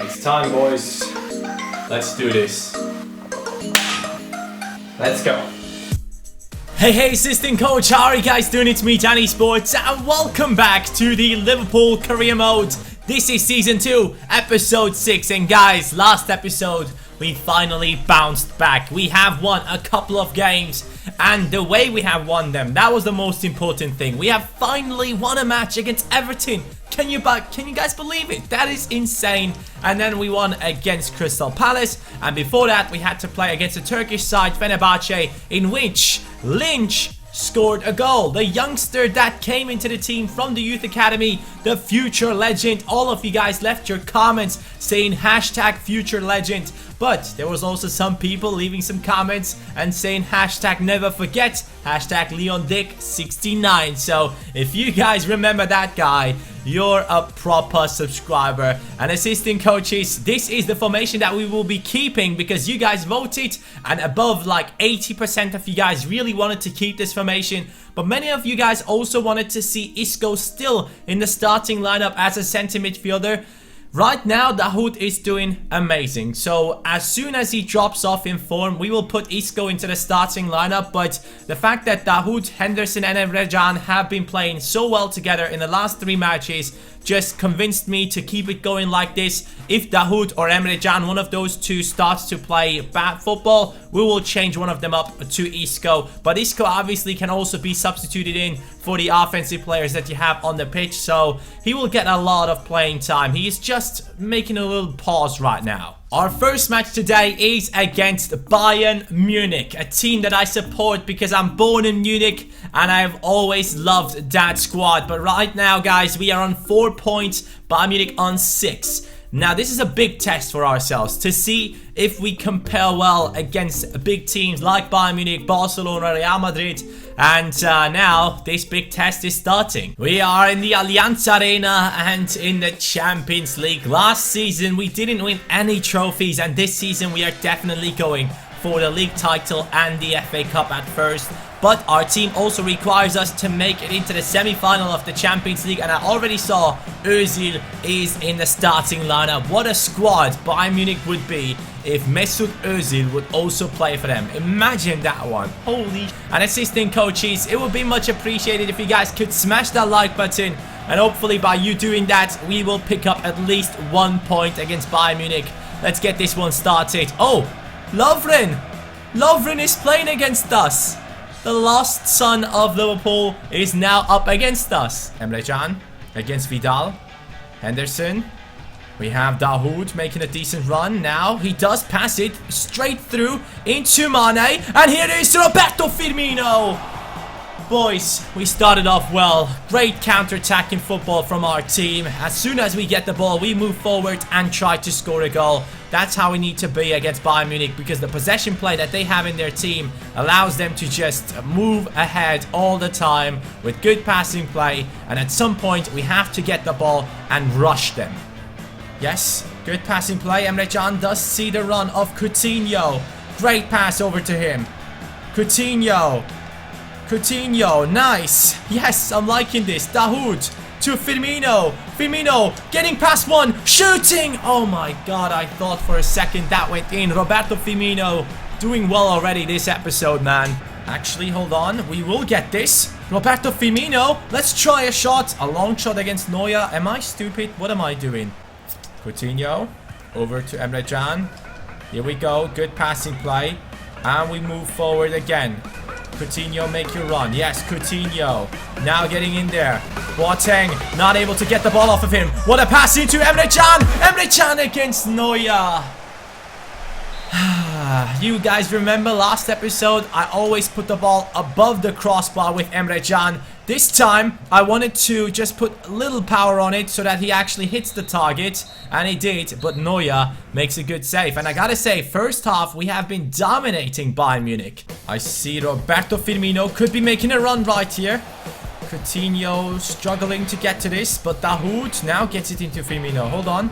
It's time, boys. Let's do this. Let's go. Hey, assistant coach, how are you guys doing? It's me, CaniSports, and welcome back to the Liverpool career mode. This is season 2, episode 6, and guys, last episode we finally bounced back. We have won a couple of games, and the way we have won them, that was the most important thing. We have finally won a match against Everton. Can you guys believe it? That is insane. And then we won against Crystal Palace, and before that we had to play against a Turkish side, Fenerbahce, in which Lynch scored a goal. The youngster that came into the team from the youth academy, the future legend. All of you guys left your comments saying hashtag future legend, but there was also some people leaving some comments and saying hashtag never forget, hashtag Leon Dick 69. So if you guys remember that guy, you're a proper subscriber. And assistant coaches, this is the formation that we will be keeping because you guys voted, and above like 80% of you guys really wanted to keep this formation. But many of you guys also wanted to see Isco still in the starting lineup as a center midfielder. Right now, Dahoud is doing amazing. So as soon as he drops off in form, we will put Isco into the starting lineup. But the fact that Dahoud, Henderson and Emre Can have been playing so well together in the last 3 matches just convinced me to keep it going like this. If Dahoud or Emre Can, one of those two, starts to play bad football, we will change one of them up to Isco. But Isco obviously can also be substituted in for the offensive players that you have on the pitch, so he will get a lot of playing time. He is just making a little pause right now. Our first match today is against Bayern Munich, a team that I support because I'm born in Munich and I've always loved that squad. But right now, guys, we are on 4 points, Bayern Munich on 6. Now, this is a big test for ourselves to see if we compare well against big teams like Bayern Munich, Barcelona, Real Madrid. And now this big test is starting. We are in the Allianz Arena and in the Champions League. Last season we didn't win any trophies, and this season we are definitely going for the league title and the FA Cup at first. But our team also requires us to make it into the semi-final of the Champions League, and I already saw Özil is in the starting lineup. What a squad Bayern Munich would be if Mesut Özil would also play for them. Imagine that one. Holy. And assistant coaches, it would be much appreciated if you guys could smash that like button, and hopefully by you doing that, we will pick up at least 1 point against Bayern Munich. Let's get this one started. Oh, Lovren. Lovren is playing against us. The lost son of Liverpool is now up against us. Emre Can against Vidal. Henderson. We have Dahoud making a decent run. Now he does pass it straight through into Mane. And here is Roberto Firmino. Boys, we started off well. Great counter-attacking football from our team. As soon as we get the ball, we move forward and try to score a goal. That's how we need to be against Bayern Munich, because the possession play that they have in their team allows them to just move ahead all the time with good passing play. And at some point, we have to get the ball and rush them. Yes, good passing play. Emre Can does see the run of Coutinho. Great pass over to him. Coutinho, nice. Yes, I'm liking this. Dahoud to Firmino. Firmino getting past one, shooting. Oh my god, I thought for a second that went in. Roberto Firmino doing well already this episode, man. Actually, hold on. We will get this. Roberto Firmino. Let's try a shot. A long shot against Neuer. Am I stupid? What am I doing? Coutinho over to Emre Can. Here we go. Good passing play. And we move forward again. Coutinho, make your run. Yes, Coutinho. Now getting in there. Boateng not able to get the ball off of him. What a pass into Emre Can. Emre Can against Neuer. You guys remember last episode, I always put the ball above the crossbar with Emre Can. This time, I wanted to just put a little power on it so that he actually hits the target. And he did, but Neuer makes a good save. And I gotta say, first half, we have been dominating Bayern Munich. I see Roberto Firmino could be making a run right here. Coutinho struggling to get to this, but Dahoud now gets it into Firmino. Hold on.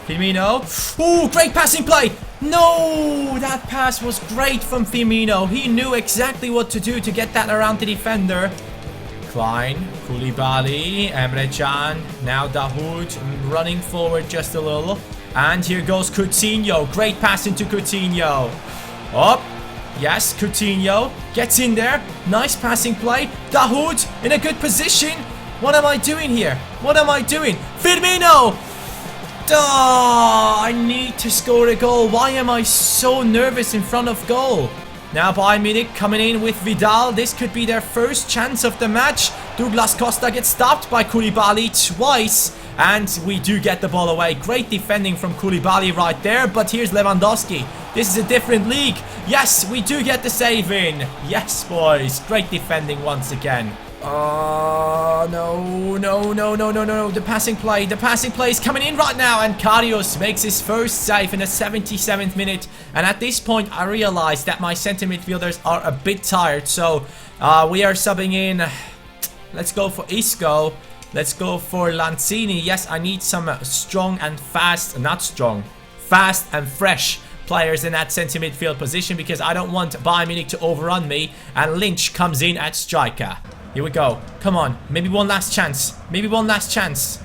Firmino. Ooh, great passing play. No, that pass was great from Firmino. He knew exactly what to do to get that around the defender. Klein, Koulibaly, Emre Can, now Dahoud running forward just a little. And here goes Coutinho. Great pass into Coutinho. Up. Yes, Coutinho gets in there. Nice passing play. Dahoud in a good position. What am I doing here? What am I doing? Firmino! I need to score a goal. Why am I so nervous in front of goal? Now Bayern Munich coming in with Vidal. This could be their first chance of the match. Douglas Costa gets stopped by Koulibaly twice. And we do get the ball away. Great defending from Koulibaly right there. But here's Lewandowski. This is a different league. Yes, we do get the save in. Yes, boys. Great defending once again. Oh, no. The passing play is coming in right now. And Karius makes his first save in the 77th minute. And at this point, I realized that my center midfielders are a bit tired. So, we are subbing in. Let's go for Isco. Let's go for Lanzini. Yes, I need some strong and fast, not strong, fast and fresh players in that center midfield position because I don't want Bayern Munich to overrun me. And Lynch comes in at striker. Here we go. Come on. Maybe one last chance. Maybe one last chance.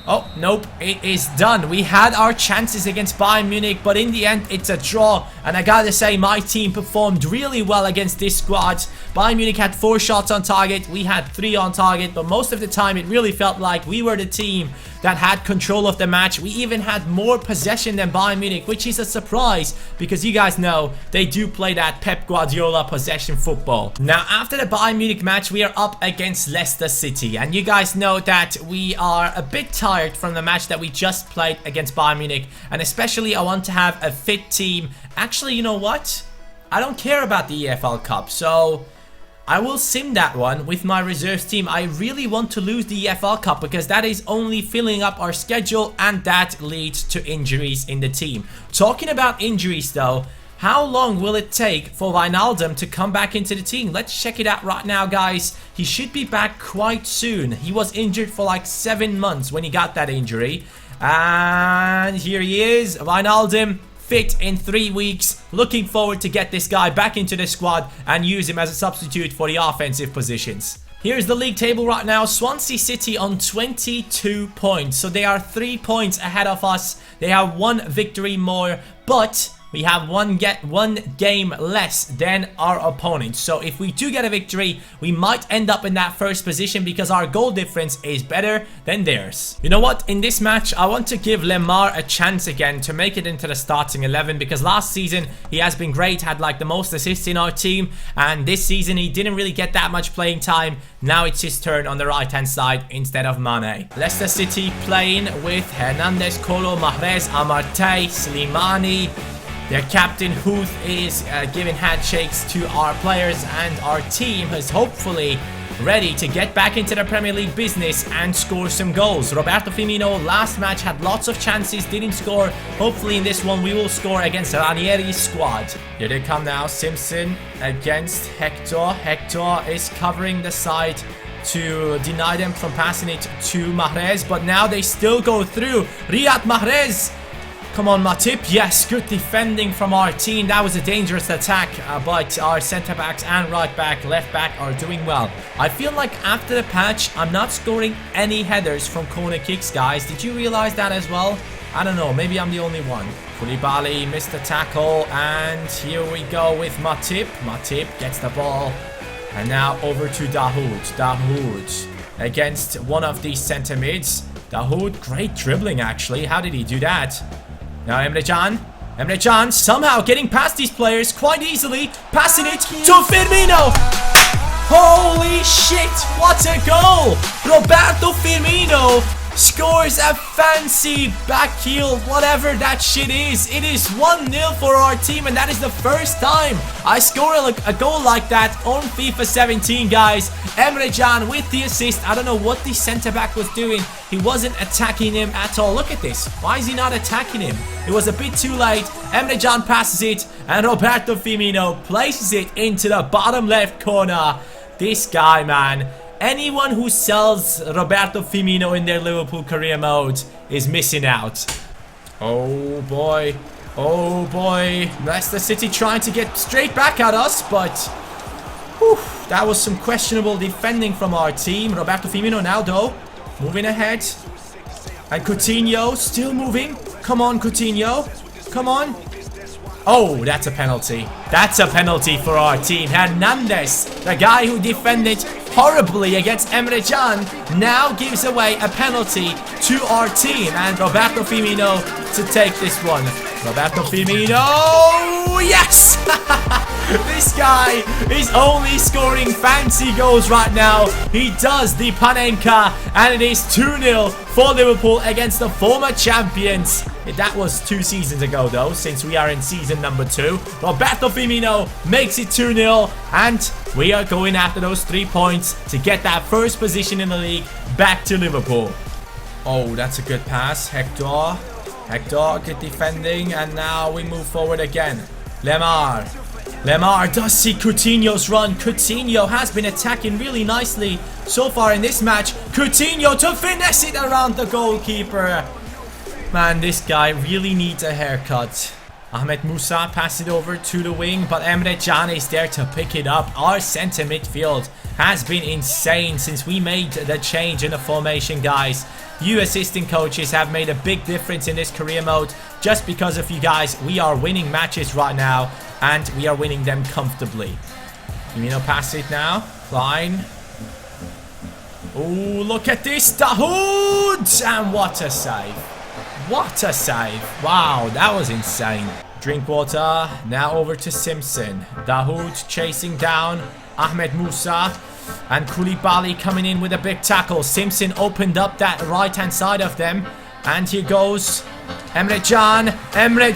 Oh, nope. It is done. We had our chances against Bayern Munich, but in the end, it's a draw. And I gotta say, my team performed really well against this squad. Bayern Munich had 4 shots on target. We had 3 on target, but most of the time, it really felt like we were the team that had control of the match. We even had more possession than Bayern Munich, which is a surprise because you guys know they do play that Pep Guardiola possession football. Now, after the Bayern Munich match, we are up against Leicester City. And you guys know that we are a bit tired from the match that we just played against Bayern Munich. And especially, I want to have a fit team. Actually, you know what? I don't care about the EFL Cup, so I will sim that one with my reserves team. I really want to lose the EFL Cup because that is only filling up our schedule and that leads to injuries in the team. Talking about injuries though, how long will it take for Wijnaldum to come back into the team? Let's check it out right now, guys. He should be back quite soon. He was injured for like 7 months when he got that injury. And here he is, Wijnaldum. Fit in 3 weeks. Looking forward to get this guy back into the squad and use him as a substitute for the offensive positions. Here's the league table right now. Swansea City on 22 points. So they are 3 points ahead of us. They have 1 victory more, but we have one game less than our opponents. So if we do get a victory, we might end up in that first position because our goal difference is better than theirs. You know what? In this match, I want to give Lemar a chance again to make it into the starting 11 because last season he has been great, had like the most assists in our team, and this season he didn't really get that much playing time. Now it's his turn on the right hand side instead of Mane. Leicester City playing with Hernandez, Kolo, Mahrez, Amartey, Slimani. Their captain Huth is giving handshakes to our players, and our team is hopefully ready to get back into the Premier League business and score some goals. Roberto Firmino last match had lots of chances, didn't score. Hopefully in this one we will score against Ranieri's squad. Here they come now. Simpson against Hector. Hector is covering the side to deny them from passing it to Mahrez, but now they still go through. Riyad Mahrez. Come on, Matip. Yes, good defending from our team. That was a dangerous attack, but our centre-backs and right-back, left-back are doing well. I feel like after the patch, I'm not scoring any headers from corner kicks, guys. Did you realize that as well? I don't know. Maybe I'm the only one. Koulibaly missed the tackle, and here we go with Matip. Matip gets the ball, and now over to Dahoud. Dahoud against one of these centre mids. Dahoud, great dribbling, actually. How did he do that? Now Emre Can. Emre Can somehow getting past these players quite easily. Passing it to Firmino. Holy shit, what a goal. Roberto Firmino scores a fancy back heel, whatever that shit is. It is 1-0 for our team, and that is the first time I score a goal like that on FIFA 17, guys. Emre Can with the assist. I don't know what the centre-back was doing. He wasn't attacking him at all. Look at this. Why is he not attacking him? It was a bit too late. Emre Can passes it, and Roberto Firmino places it into the bottom left corner. This guy, man. Anyone who sells Roberto Firmino in their Liverpool career mode is missing out. Oh boy. Oh boy. Leicester City trying to get straight back at us, but That was some questionable defending from our team. Roberto Firmino now though, moving ahead. And Coutinho still moving. Come on, Coutinho. Come on. Oh, that's a penalty. That's a penalty for our team. Hernandez, the guy who defended horribly against Emre Can, now gives away a penalty to our team. And Roberto Firmino to take this one. Roberto Firmino. Yes! This guy is only scoring fancy goals right now. He does the Panenka, and it is 2-0 for Liverpool against the former champions. That was 2 seasons ago though, since we are in season number 2. Roberto Firmino makes it 2-0, and we are going after those 3 points to get that first position in the league back to Liverpool. Oh, that's a good pass. Hector, good defending, and now we move forward again. Lemar does see Coutinho's run. Coutinho has been attacking really nicely so far in this match. Coutinho to finesse it around the goalkeeper. Man, this guy really needs a haircut. Ahmed Musa passes it over to the wing, but Emre Can is there to pick it up. Our centre midfield has been insane since we made the change in the formation, guys. You assistant coaches have made a big difference in this career mode. Just because of you guys, we are winning matches right now, and we are winning them comfortably. Firmino pass it now. Klein. Oh, look at this. Dahoud! And what a save. What a save. Wow, that was insane. Drinkwater. Now over to Simpson. Dahoud chasing down Ahmed Musa. And Koulibaly coming in with a big tackle. Simpson opened up that right-hand side of them. And here goes Emre Can. Emre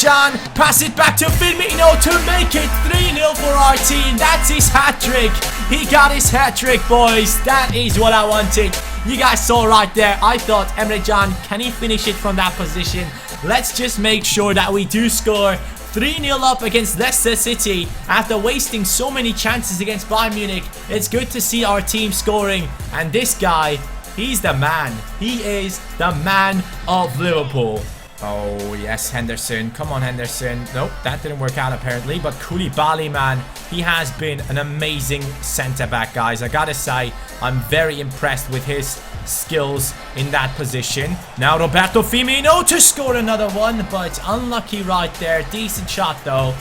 Can. Pass it back to Firmino to make it 3-0 for our team. That's his hat-trick. He got his hat-trick, boys. That is what I wanted. You guys saw right there. I thought, Emre Can, can he finish it from that position? Let's just make sure that we do score. 3-0 up against Leicester City after wasting so many chances against Bayern Munich. It's good to see our team scoring. And this guy, he's the man. He is the man of Liverpool. Oh, yes, Henderson. Come on, Henderson. Nope, that didn't work out apparently. But Koulibaly, man, he has been an amazing centre-back, guys. I gotta say, I'm very impressed with his skills in that position. Now Roberto Firmino to score another one, but unlucky right there. Decent shot, though.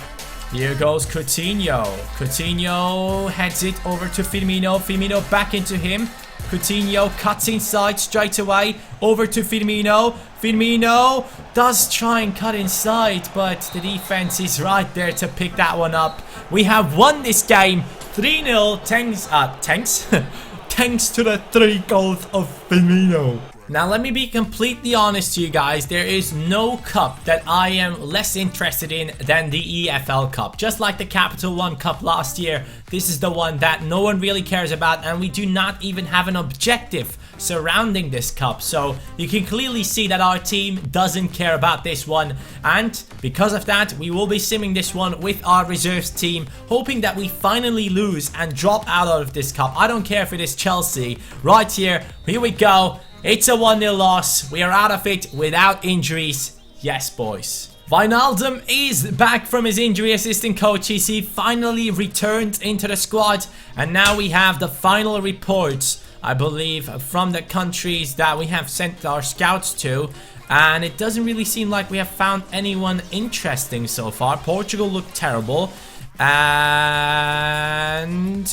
Here goes Coutinho. Coutinho heads it over to Firmino. Firmino back into him. Coutinho cuts inside straight away. Over to Firmino. Firmino does try and cut inside, but the defense is right there to pick that one up. We have won this game 3-0 thanks to the 3 goals of Firmino. Now let me be completely honest to you guys, there is no cup that I am less interested in than the EFL Cup. Just like the Capital One Cup last year, this is the one that no one really cares about, and we do not even have an objective surrounding this cup. So you can clearly see that our team doesn't care about this one, and because of that we will be simming this one with our reserves team, hoping that we finally lose and drop out of this cup. I don't care if it is Chelsea. Right here we go. It's a 1-0 loss. We are out of it without injuries. Yes, boys. Wijnaldum is back from his injury. Assistant coaches, he finally returned into the squad, and now we have the final reports, I believe, from the countries that we have sent our scouts to, and it doesn't really seem like we have found anyone interesting so far. Portugal looked terrible, and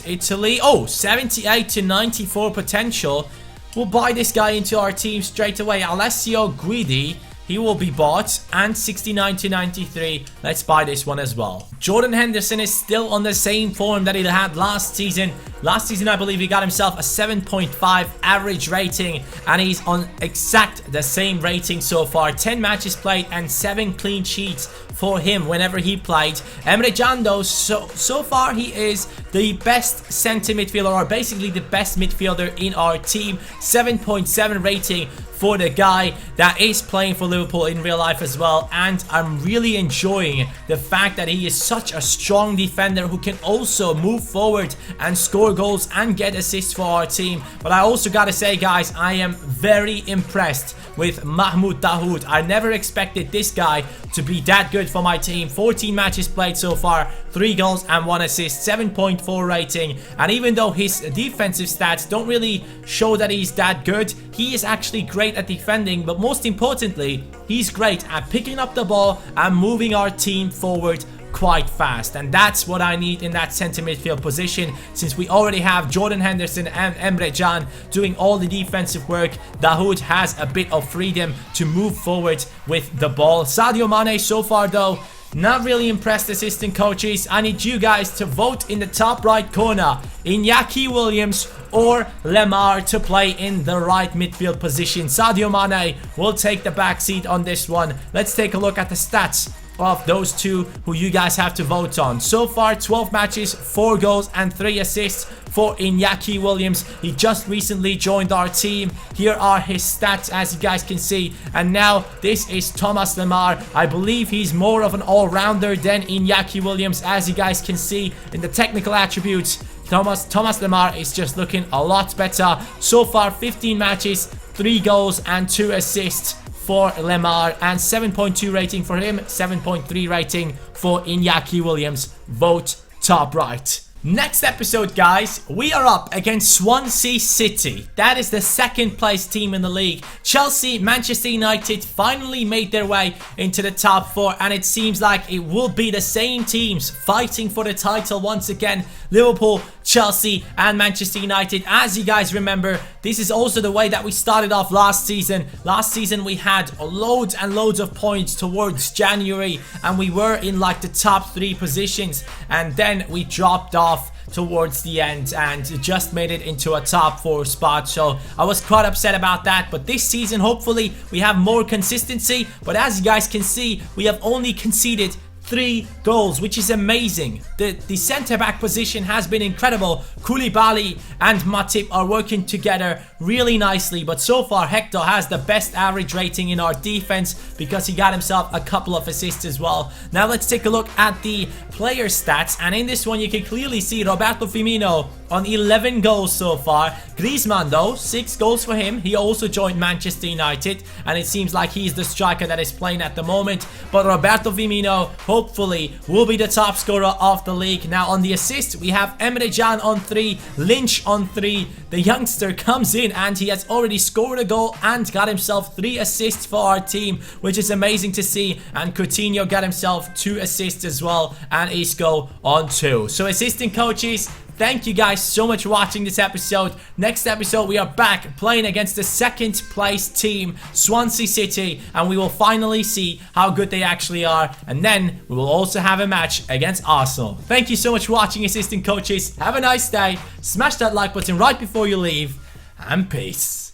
Italy, oh, 78 to 94 potential. We'll buy this guy into our team straight away. Alessio Guidi, he will be bought. And 69 to 93. Let's buy this one as well. Jordan Henderson is still on the same form that he had last season. Last season, I believe he got himself a 7.5 average rating. And he's on exact the same rating so far. 10 matches played and 7 clean sheets for him whenever he played. Emre Can, though, so far he is the best centre midfielder, or basically the best midfielder in our team. 7.7 rating for the guy that is playing for Liverpool in real life as well. And I'm really enjoying the fact that he is such a strong defender who can also move forward and score goals and get assists for our team. But I also gotta say, guys, I am very impressed with Mahmoud Dahoud. I never expected this guy to be that good for my team. 14 matches played so far, 3 goals and 1 assist, 7.4 rating. And even though his defensive stats don't really show that he's that good, he is actually great at defending, but most importantly, he's great at picking up the ball and moving our team forward quite fast. And that's what I need in that center midfield position, since we already have Jordan Henderson and Emre Can doing all the defensive work. Dahoud has a bit of freedom to move forward with the ball. Sadio Mane so far though, not really impressed, assistant coaches. I need you guys to vote in the top right corner, Iñaki Williams or Lemar to play in the right midfield position. Sadio Mane will take the back seat on this one. Let's take a look at the stats of those two who you guys have to vote on. So far, 12 matches, 4 goals and 3 assists for Iñaki Williams. He just recently joined our team. Here are his stats, as you guys can see. And now this is Thomas Lemar. I believe he's more of an all-rounder than Iñaki Williams, as you guys can see in the technical attributes. Thomas Lemar is just looking a lot better. So far, 15 matches, 3 goals and 2 assists for Lemar, and 7.2 rating for him, 7.3 rating for Iñaki Williams. Vote top right. Next episode, guys, we are up against Swansea City. That is the second place team in the league. Chelsea, Manchester United finally made their way into the top 4, and it seems like it will be the same teams fighting for the title once again. Liverpool, Chelsea and Manchester United. As you guys remember, this is also the way that we started off last season. Last season we had loads and loads of points towards January, and we were in like the top 3 positions, and then we dropped off towards the end and just made it into a top 4 spot. So I was quite upset about that, but this season hopefully we have more consistency. But as you guys can see, we have only conceded 3 goals, which is amazing. The centre back position has been incredible. Koulibaly and Matip are working together really nicely, but so far Hector has the best average rating in our defense because he got himself a couple of assists as well. Now let's take a look at the player stats, and in this one you can clearly see Roberto Firmino on 11 goals so far. Griezmann though, 6 goals for him. He also joined Manchester United, and it seems like he's the striker that is playing at the moment. But Roberto Firmino hopefully will be the top scorer of the league. Now on the assist, we have Emre Can on 3, Lynch on 3. The youngster comes in and he has already scored a goal and got himself 3 assists for our team, which is amazing to see. And Coutinho got himself 2 assists as well, and Isco on 2. So assistant coaches, thank you guys so much for watching this episode. Next episode, we are back playing against the second place team, Swansea City, and we will finally see how good they actually are. And then we will also have a match against Arsenal. Thank you so much for watching, assistant coaches. Have a nice day. Smash that like button right before you leave, and peace.